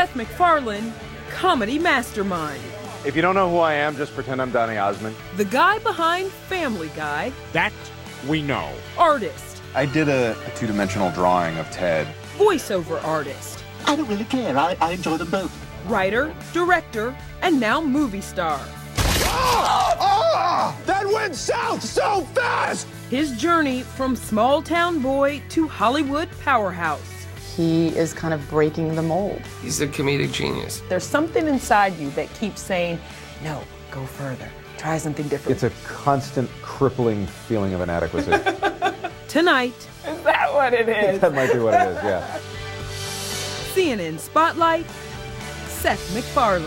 Seth MacFarlane, comedy mastermind. If you don't know who I am, just pretend I'm Donny Osmond. The guy behind Family Guy. That we know. Artist. I did a two-dimensional drawing of Ted. Voiceover artist. I don't really care. I enjoy them both. Writer, director, and now movie star. That went south so fast! His journey from small-town boy to Hollywood powerhouse. He is kind of breaking the mold. He's a comedic genius. There's something inside you that keeps saying, no, go further, try something different. It's a constant crippling feeling of inadequacy. Tonight. Is that what it is? That might be what it is, yeah. CNN Spotlight, Seth MacFarlane.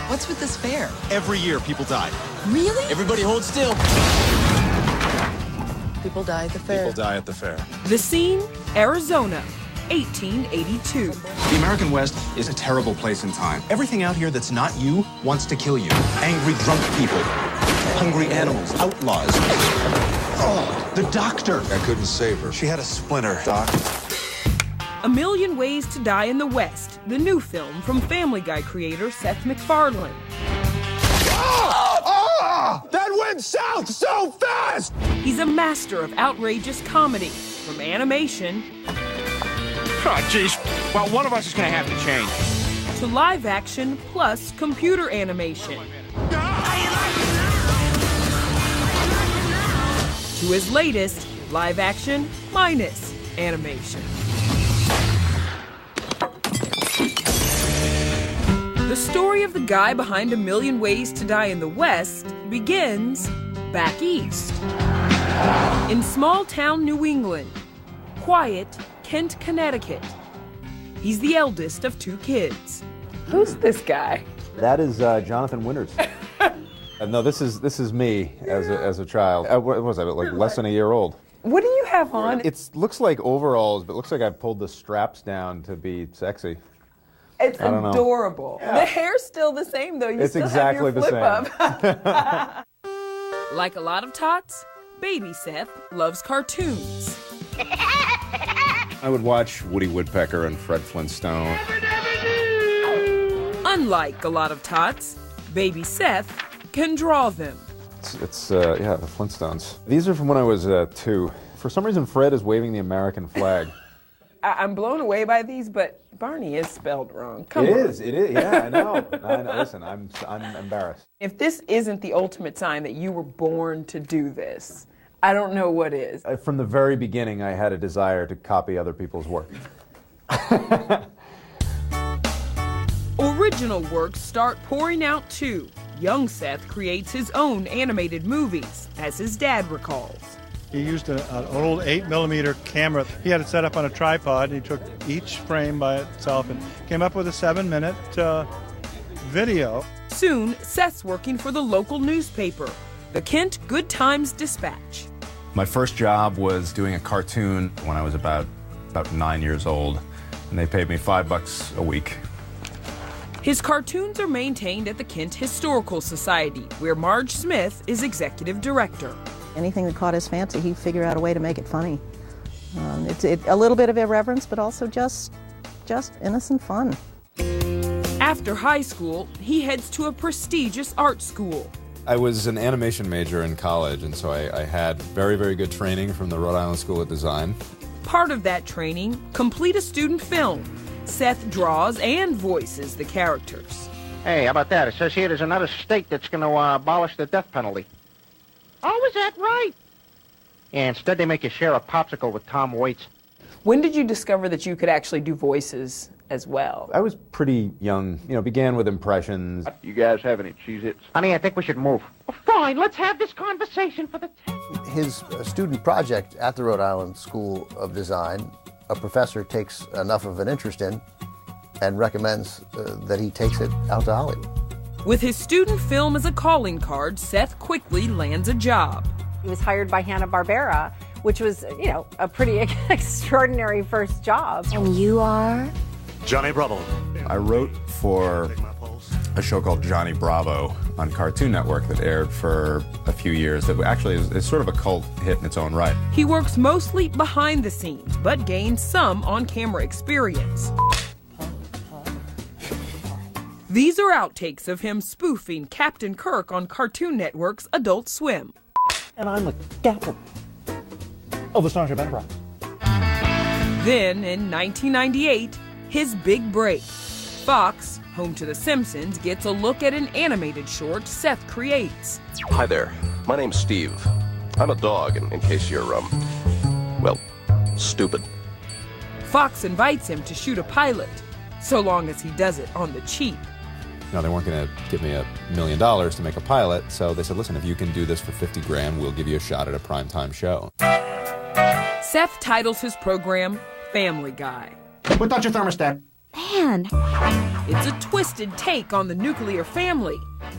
What's with this fair? Every year, people die. Really? Everybody hold still. People die at the fair. People die at the fair. The scene, Arizona, 1882. The American West is a terrible place in time. Everything out here that's not you wants to kill you. Angry, drunk people. Hungry animals. Outlaws. Oh, the doctor. I couldn't save her. She had a splinter, Doc. A Million Ways to Die in the West, the new film from Family Guy creator Seth MacFarlane. That went south so fast! He's a master of outrageous comedy, from animation Oh, jeez. Well, one of us is going to have to change. to live action plus computer animation. To his latest, live action minus animation. The story of the guy behind A Million Ways to Die in the West begins back east. In small-town New England, quiet Kent, Connecticut. He's the eldest of two kids. Who's this guy? That is Jonathan Winters. No, this is me as a child. What was I, like less than a year old? What do you have on? It looks like overalls, but it looks like I've pulled the straps down to be sexy. It's I don't know. adorable. Yeah. The hair's still the same, though. You It's still exactly have your the flip same. up. Like a lot of tots, baby Seth loves cartoons. I would watch Woody Woodpecker and Fred Flintstone. Unlike a lot of tots, baby Seth can draw them. It's the Flintstones. These are from when I was 2. For some reason, Fred is waving the American flag. I'm blown away by these, but Barney is spelled wrong. Come on. It is, yeah, I know. Listen, I'm embarrassed. If this isn't the ultimate sign that you were born to do this, I don't know what is. From the very beginning, I had a desire to copy other people's work. Original works start pouring out too. Young Seth creates his own animated movies, as his dad recalls. He used an old 8mm camera. He had it set up on a tripod, and he took each frame by itself and came up with a 7-minute video. Soon, Seth's working for the local newspaper, the Kent Good Times Dispatch. My first job was doing a cartoon when I was about 9 years old, and they paid me $5 a week. His cartoons are maintained at the Kent Historical Society, where Marge Smith is executive director. Anything that caught his fancy, he'd figure out a way to make it funny. It's a little bit of irreverence, but also just innocent fun. After high school, he heads to a prestigious art school. I was an animation major in college, and so I had very, very good training from the Rhode Island School of Design. Part of that training, complete a student film. Seth draws and voices the characters. Hey, how about that? It says here there's another state that's going to abolish the death penalty. Oh, is that right? Yeah, instead they make you share a popsicle with Tom Waits. When did you discover that you could actually do voices as well? I was pretty young, began with impressions. You guys have any Cheez-Its? Honey, I think we should move. Oh, fine, let's have this conversation for the test. His student project at the Rhode Island School of Design, a professor takes enough of an interest in and recommends that he takes it out to Hollywood. With his student film as a calling card, Seth quickly lands a job. He was hired by Hanna-Barbera, which was, a pretty extraordinary first job. And you are? Johnny Brubble. I wrote for a show called Johnny Bravo on Cartoon Network that aired for a few years that actually is sort of a cult hit in its own right. He works mostly behind the scenes, but gains some on-camera experience. These are outtakes of him spoofing Captain Kirk on Cartoon Network's Adult Swim. And I'm the captain of the Starship Enterprise. Then, in 1998, his big break. Fox, home to The Simpsons, gets a look at an animated short Seth creates. Hi there. My name's Steve. I'm a dog, in case you're, well, stupid. Fox invites him to shoot a pilot, so long as he does it on the cheap. You know, they weren't going to give me $1 million to make a pilot, so they said, listen, if you can do this for 50 grand, we'll give you a shot at a primetime show. Seth titles his program Family Guy. Put down your thermostat. Man. It's a twisted take on the nuclear family,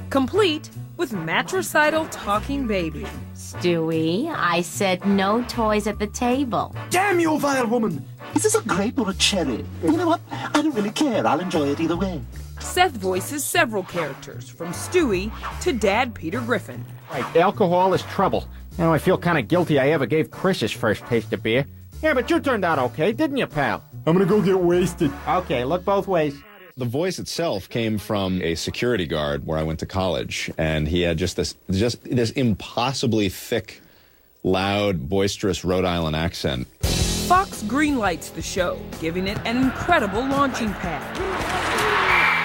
complete with matricidal talking baby. Stewie, I said no toys at the table. Damn you, vile woman! Is this a grape or a cherry? You know what? I don't really care. I'll enjoy it either way. Seth voices several characters, from Stewie to Dad Peter Griffin. Right, alcohol is trouble. Now I feel kind of guilty I ever gave Chris his first taste of beer. Yeah, but you turned out okay, didn't you, pal? I'm going to go get wasted. Okay, look both ways. The voice itself came from a security guard where I went to college, and he had just this impossibly thick, loud, boisterous Rhode Island accent. Fox greenlights the show, giving it an incredible launching pad.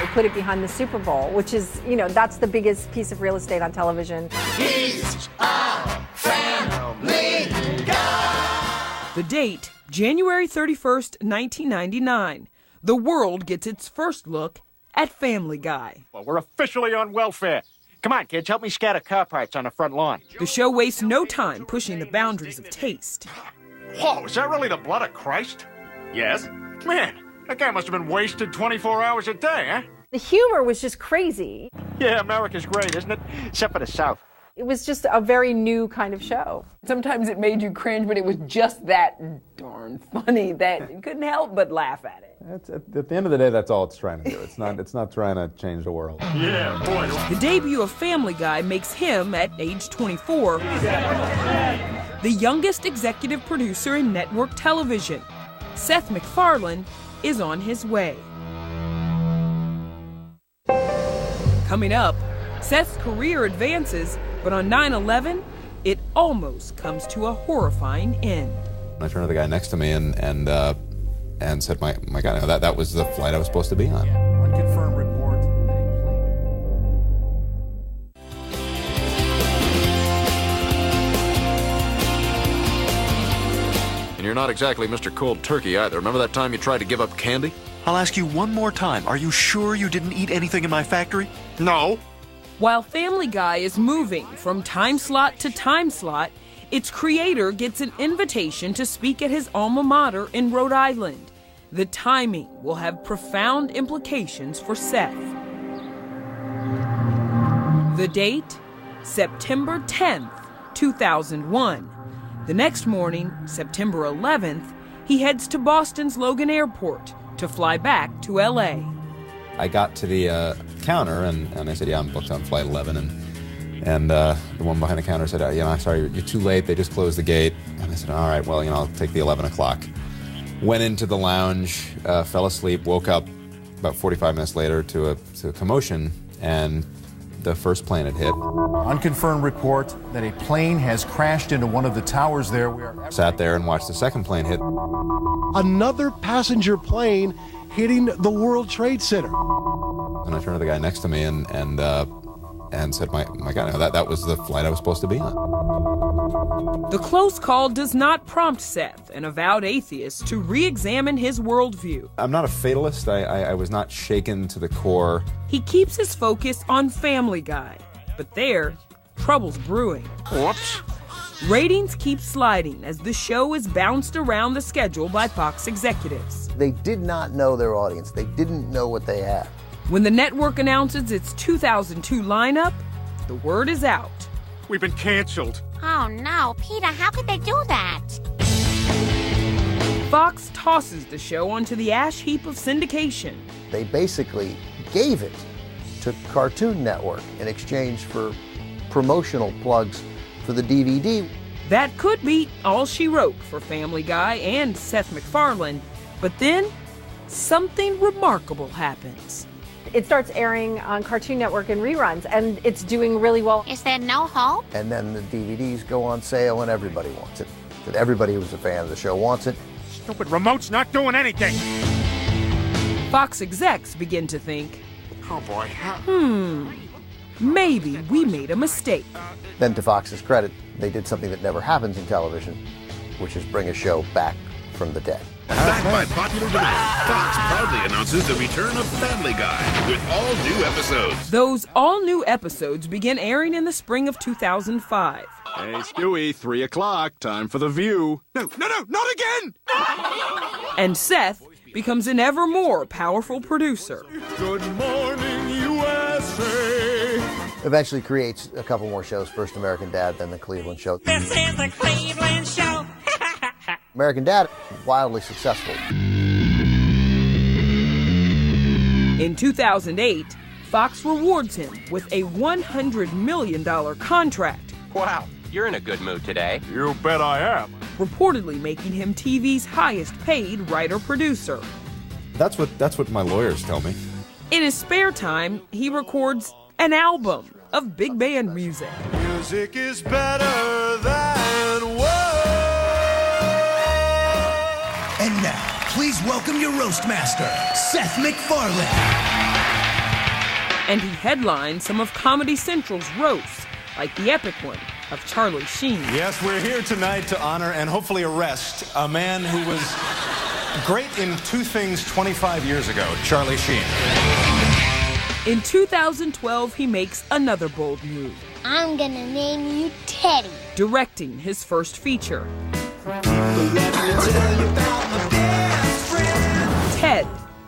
They put it behind the Super Bowl, which is, you know, that's the biggest piece of real estate on television. He's a family guy. The date, January 31st, 1999. The world gets its first look at Family Guy. Well, we're officially on welfare. Come on, kids, help me scatter car parts on the front lawn. The show wastes no time pushing the boundaries of taste. Whoa, is that really the blood of Christ? Yes. Man, that guy must have been wasted 24 hours a day, huh? The humor was just crazy. Yeah, America's great, isn't it? Except for the South. It was just a very new kind of show. Sometimes it made you cringe, but it was just that darn funny that you couldn't help but laugh at it. At the end of the day, that's all it's trying to do. It's not trying to change the world. Yeah, boy. The debut of Family Guy makes him, at age 24, the youngest executive producer in network television. Seth MacFarlane is on his way. Coming up, Seth's career advances, but on 9/11, it almost comes to a horrifying end. I turned to the guy next to me and said, my God, that was the flight I was supposed to be on. Unconfirmed report that a plane... And you're not exactly Mr. Cold Turkey either. Remember that time you tried to give up candy? I'll ask you one more time. Are you sure you didn't eat anything in my factory? No. While Family Guy is moving from time slot to time slot, its creator gets an invitation to speak at his alma mater in Rhode Island. The timing will have profound implications for Seth. The date? September 10th, 2001. The next morning, September 11th, he heads to Boston's Logan Airport to fly back to L.A. I got to the counter, and I said, yeah, I'm booked on flight 11, and the one behind the counter said, I'm sorry, you're too late, they just closed the gate. And I said, all right, well, I'll take the 11 o'clock. Went into the lounge, fell asleep, woke up about 45 minutes later to a commotion, and the first plane had hit. Unconfirmed report that a plane has crashed into one of the towers there. Sat there and watched the second plane hit. Another passenger plane hitting the World Trade Center. And I turned to the guy next to me and said, my God, that was the flight I was supposed to be on. The close call does not prompt Seth, an avowed atheist, to re-examine his worldview. I'm not a fatalist. I was not shaken to the core. He keeps his focus on Family Guy, but there, trouble's brewing. Whoops. Ratings keep sliding as the show is bounced around the schedule by Fox executives. They did not know their audience. They didn't know what they had. When the network announces its 2002 lineup, the word is out. We've been canceled. Oh no, Peter, how could they do that? Fox tosses the show onto the ash heap of syndication. They basically gave it to Cartoon Network in exchange for promotional plugs for the DVD. That could be all she wrote for Family Guy and Seth MacFarlane, but then something remarkable happens. It starts airing on Cartoon Network in reruns, and it's doing really well. Is there no hope? And then the DVDs go on sale and everybody wants it. And everybody who's a fan of the show wants it. Stupid remote's not doing anything. Fox execs begin to think, Oh boy. maybe we made a mistake. Then to Fox's credit, they did something that never happens in television, which is bring a show back from the dead. Backed by popular demand, Fox proudly announces the return of Family Guy with all new episodes. Those all-new episodes begin airing in the spring of 2005. Hey, Stewie, 3 o'clock, time for The View. No, not again! And Seth becomes an ever more powerful producer. Good morning, USA! Eventually creates a couple more shows, first American Dad, then The Cleveland Show. This is the Cleveland Show. American Dad, wildly successful. In 2008, Fox rewards him with a $100 million contract. Wow, you're in a good mood today. You bet I am. Reportedly making him TV's highest paid writer-producer. That's what my lawyers tell me. In his spare time, he records an album of big band music. Music is better than words. And now, please welcome your roast master, Seth MacFarlane. And he headlines some of Comedy Central's roasts, like the epic one of Charlie Sheen. Yes, we're here tonight to honor and hopefully arrest a man who was great in two things 25 years ago, Charlie Sheen. In 2012, he makes another bold move. I'm gonna name you Teddy. Directing his first feature. Ted,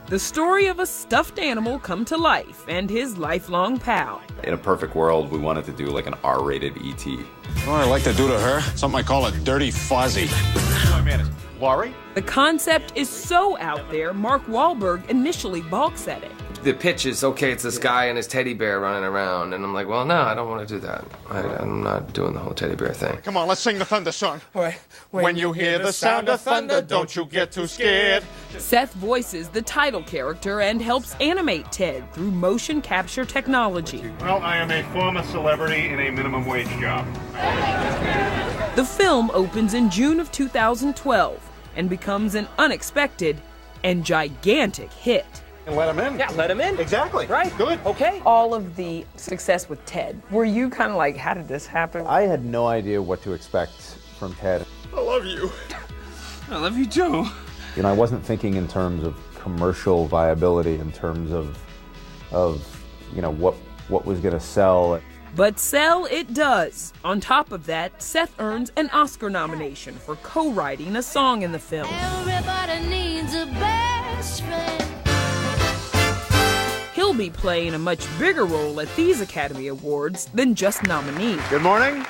the story of a stuffed animal come to life and his lifelong pal. In a perfect world, we wanted to do like an R-rated E.T. What I like to do to her? Something I call a dirty fuzzy. Laurie? The concept is so out there, Mark Wahlberg initially balks at it. The pitch is, okay, it's this guy and his teddy bear running around, and I'm like, well, no, I don't want to do that. I'm not doing the whole teddy bear thing. Come on, let's sing the thunder song. When you hear the sound of thunder, don't you get too scared. Seth voices the title character and helps animate Ted through motion capture technology. Well, I am a former celebrity in a minimum wage job. The film opens in June of 2012 and becomes an unexpected and gigantic hit. And let him in. Yeah, let him in. Exactly. Right. Good. Okay. All of the success with Ted, were you kind of like, how did this happen? I had no idea what to expect from Ted. I love you. I love you too. You know, I wasn't thinking in terms of commercial viability, in terms of you know, what was going to sell. But sell it does. On top of that, Seth earns an Oscar nomination for co-writing a song in the film. Everybody needs a best friend. He'll be playing a much bigger role at these Academy Awards than just nominee. Good morning.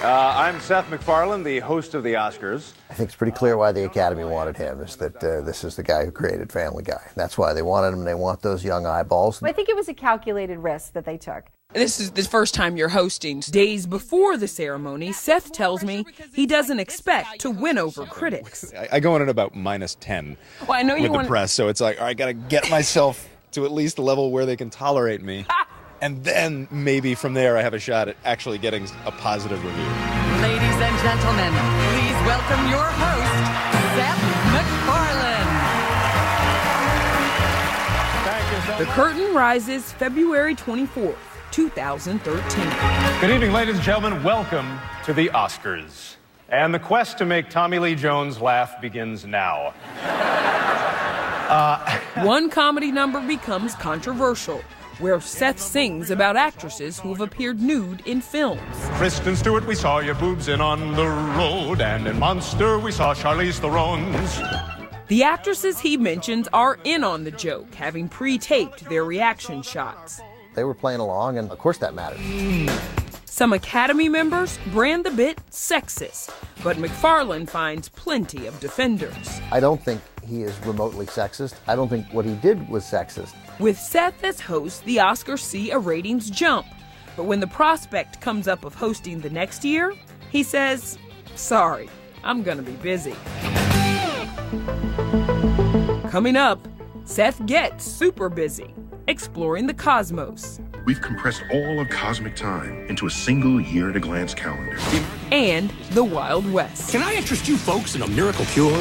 I'm Seth MacFarlane, the host of the Oscars. I think it's pretty clear why the Academy wanted him, is that this is the guy who created Family Guy. That's why they wanted him. They want those young eyeballs. I think it was a calculated risk that they took. This is the first time you're hosting. Days before the ceremony, Seth tells me he doesn't expect to win over critics. I go in at about -10 Well, I know you with the want press, so it's like, all right, I got to get myself to at least a level where they can tolerate me. And then maybe from there I have a shot at actually getting a positive review. Ladies and gentlemen, please welcome your host, Seth MacFarlane. The curtain rises February 24th, 2013. Good evening, ladies and gentlemen. Welcome to the Oscars. And the quest to make Tommy Lee Jones laugh begins now. One comedy number becomes controversial, where Seth sings about actresses who have appeared nude in films. Kristen Stewart, we saw your boobs in On the Road, and in Monster, we saw Charlize Theron's. The actresses he mentions are in on the joke, having pre-taped their reaction shots. They were playing along, and of course that mattered. Some Academy members brand the bit sexist, but MacFarlane finds plenty of defenders. I don't think he is remotely sexist. I don't think what he did was sexist. With Seth as host, the Oscars see a ratings jump. But when the prospect comes up of hosting the next year, he says, sorry, I'm gonna be busy. Coming up, Seth gets super busy, exploring the cosmos. We've compressed all of cosmic time into a single year-at-a-glance calendar. And the Wild West. Can I interest you folks in a miracle cure?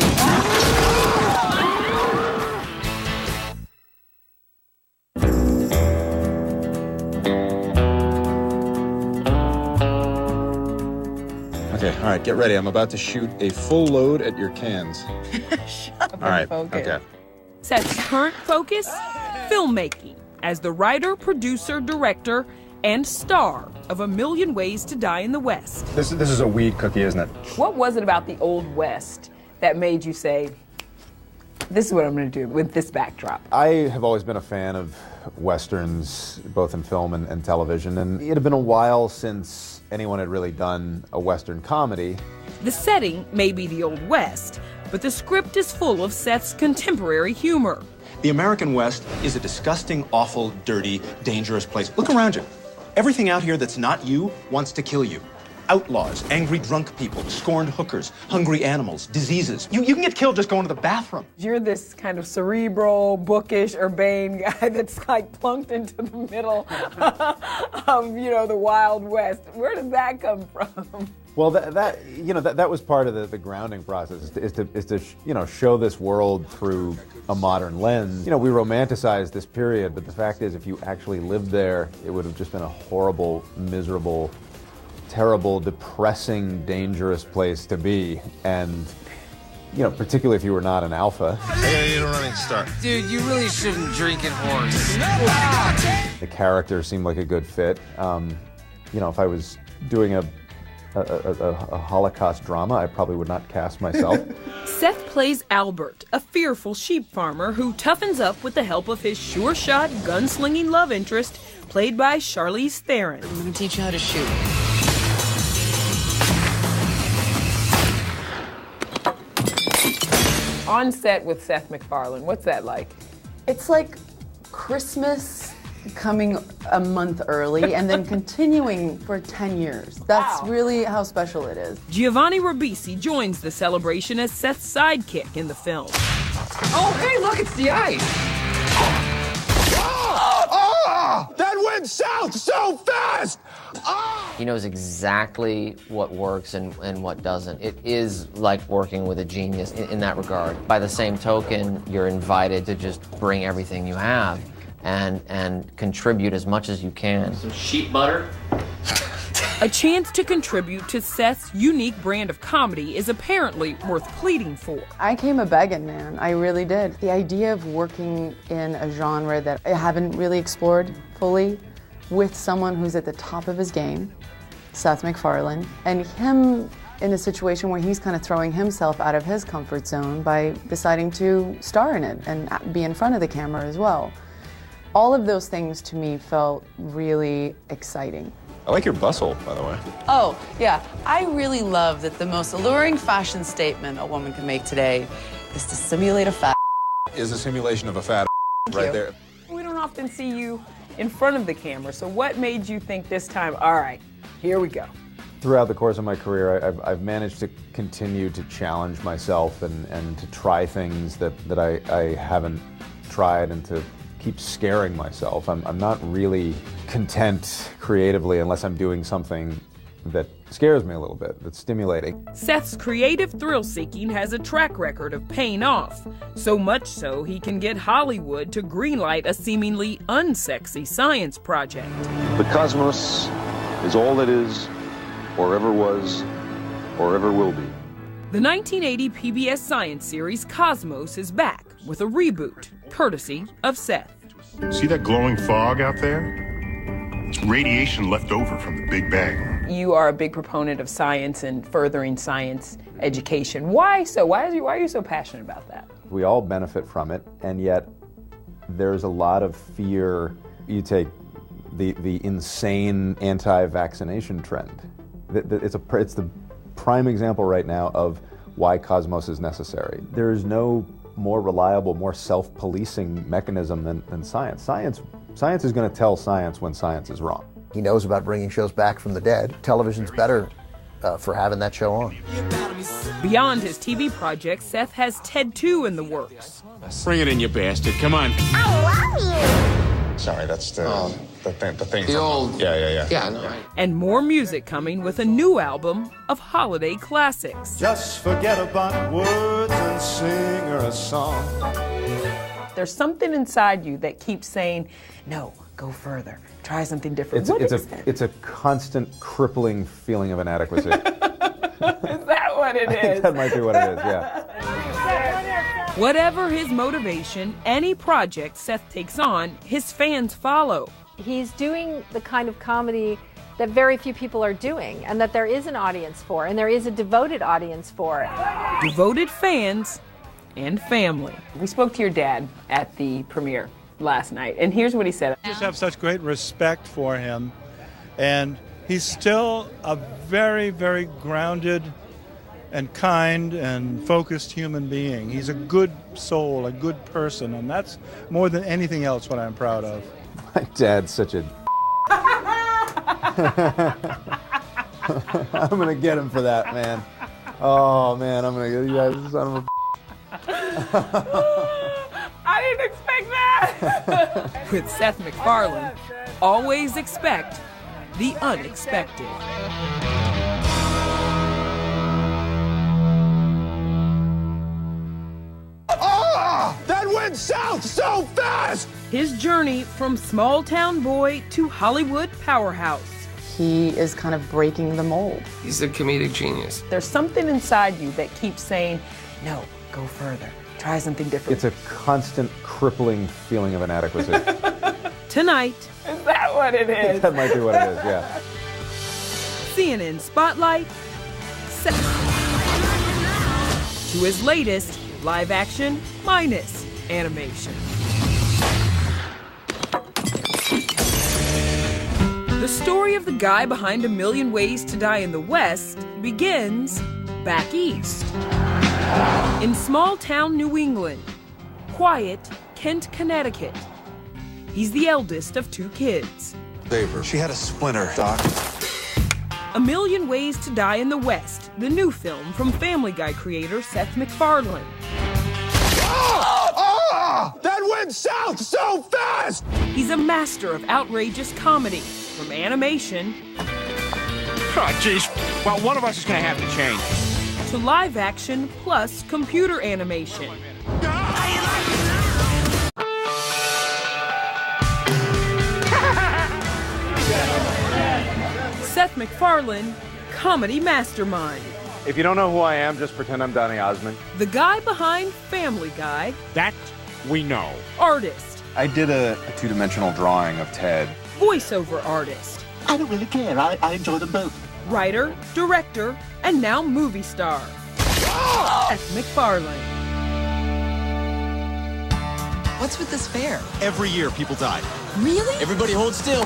Okay, all right, get ready. I'm about to shoot a full load at your cans. Shut up. All right, focus. okay. Seth's current focus? Filmmaking, as the writer, producer, director, and star of A Million Ways to Die in the West. This is a weed cookie, isn't it? What was it about the Old West that made you say, this is what I'm going to do with this backdrop? I have always been a fan of Westerns, both in film and television, and it had been a while since anyone had really done a Western comedy. The setting may be the Old West, but the script is full of Seth's contemporary humor. The American West is a disgusting, awful, dirty, dangerous place. Look around you. Everything out here that's not you wants to kill you. Outlaws, angry drunk people, scorned hookers, hungry animals, diseases. You can get killed just going to the bathroom. You're this kind of cerebral, bookish, urbane guy that's like plunked into the middle of, the Wild West. Where does that come from? Well, that was part of the grounding process, is to show this world through a modern lens. We romanticize this period, but the fact is, if you actually lived there, it would have just been a horrible, miserable, terrible, depressing, dangerous place to be. And, particularly if you were not an alpha. I gotta get a running start. Dude, you really shouldn't drink and horse. The character seemed like a good fit. If I was doing a Holocaust drama, I probably would not cast myself. Seth plays Albert, a fearful sheep farmer who toughens up with the help of his sure-shot, gunslinging love interest, played by Charlize Theron. I'm gonna teach you how to shoot. On set with Seth MacFarlane, what's that like? It's like Christmas coming a month early and then continuing for 10 years. That's really how special it is. Giovanni Ribisi joins the celebration as Seth's sidekick in the film. Oh, hey, look, it's the ice. That went south so fast! He knows exactly what works and what doesn't. It is like working with a genius in that regard. By the same token, you're invited to just bring everything you have and contribute as much as you can. Some sheep butter. A chance to contribute to Seth's unique brand of comedy is apparently worth pleading for. I came a begging, man. I really did. The idea of working in a genre that I haven't really explored fully with someone who's at the top of his game, Seth MacFarlane, and him in a situation where he's kind of throwing himself out of his comfort zone by deciding to star in it and be in front of the camera as well. All of those things to me felt really exciting. I like your bustle, by the way. Oh, yeah. I really love that the most alluring fashion statement a woman can make today is to simulate a fat. Is a simulation of a fat right there. We don't often see you in front of the camera, so what made you think this time, all right, here we go? Throughout the course of my career, I've managed to continue to challenge myself and to try things that I haven't tried and to keep scaring myself. I'm not really content creatively unless I'm doing something that scares me a little bit, that's stimulating. Seth's creative thrill-seeking has a track record of paying off, so much so he can get Hollywood to greenlight a seemingly unsexy science project. The cosmos is all that is, or ever was, or ever will be. The 1980 PBS science series Cosmos is back with a reboot, courtesy of Seth. See that glowing fog out there? It's radiation left over from the Big Bang. You are a big proponent of science and furthering science education. Why so? Why are you so passionate about that? We all benefit from it, and yet there's a lot of fear. You take the insane anti-vaccination trend. It's the prime example right now of why Cosmos is necessary. There is no more reliable, more self-policing mechanism than science. Science is going to tell science when science is wrong. He knows about bringing shows back from the dead. Television's better for having that show on. Beyond his TV project, Seth has TED 2 in the works. Bring it in, you bastard. Come on. I love you. Sorry, that's the thing. The old... Yeah. Yeah, no. And more music coming with a new album of holiday classics. Just forget about words and sing her a song. There's something inside you that keeps saying, no, go further, try something different. It's a constant crippling feeling of inadequacy. Is that what it is? That might be what it is, yeah. Whatever his motivation, any project Seth takes on, his fans follow. He's doing the kind of comedy that very few people are doing, and that there is an audience for, and there is a devoted audience for. Devoted fans and family. We spoke to your dad at the premiere last night, and here's what he said. I just have such great respect for him, and he's still a very, very grounded and kind and focused human being. He's a good soul, a good person, and that's more than anything else what I'm proud of. My dad's such a... I'm gonna get him for that, man. Oh, man, I'm gonna get you guys, son of a... I didn't expect that. With Seth MacFarlane, always expect the unexpected. That went south so fast! His journey from small-town boy to Hollywood powerhouse. He is kind of breaking the mold. He's a comedic genius. There's something inside you that keeps saying, no, go further, try something different. It's a constant crippling feeling of inadequacy. Tonight. Is that what it is? That might be what it is, yeah. CNN Spotlight, Seth. To his latest live action minus animation. The story of the guy behind A Million Ways to Die in the West begins back east. In small-town New England, quiet Kent, Connecticut. He's the eldest of 2 kids. Save her. She had a splinter, Doc. A Million Ways to Die in the West, the new film from Family Guy creator Seth MacFarlane. That went south so fast! He's a master of outrageous comedy, from animation... Oh, jeez. Well, one of us is gonna have to change. ...to live action plus computer animation. Seth MacFarlane, comedy mastermind. If you don't know who I am, just pretend I'm Donny Osmond. The guy behind Family Guy. That we know. Artist. I did a 2-dimensional drawing of Ted. Voiceover artist. I don't really care. I enjoy them both. Writer, director, and now movie star. Seth MacFarlane. What's with this fair? Every year, people die. Really? Everybody hold still.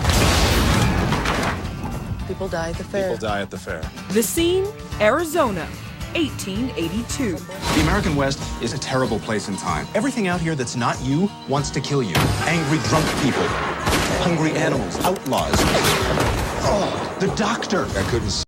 People die at the fair. People die at the fair. The scene, Arizona, 1882. The American West is a terrible place in time. Everything out here that's not you wants to kill you. Angry drunk people, hungry animals, outlaws. Oh, the doctor. I couldn't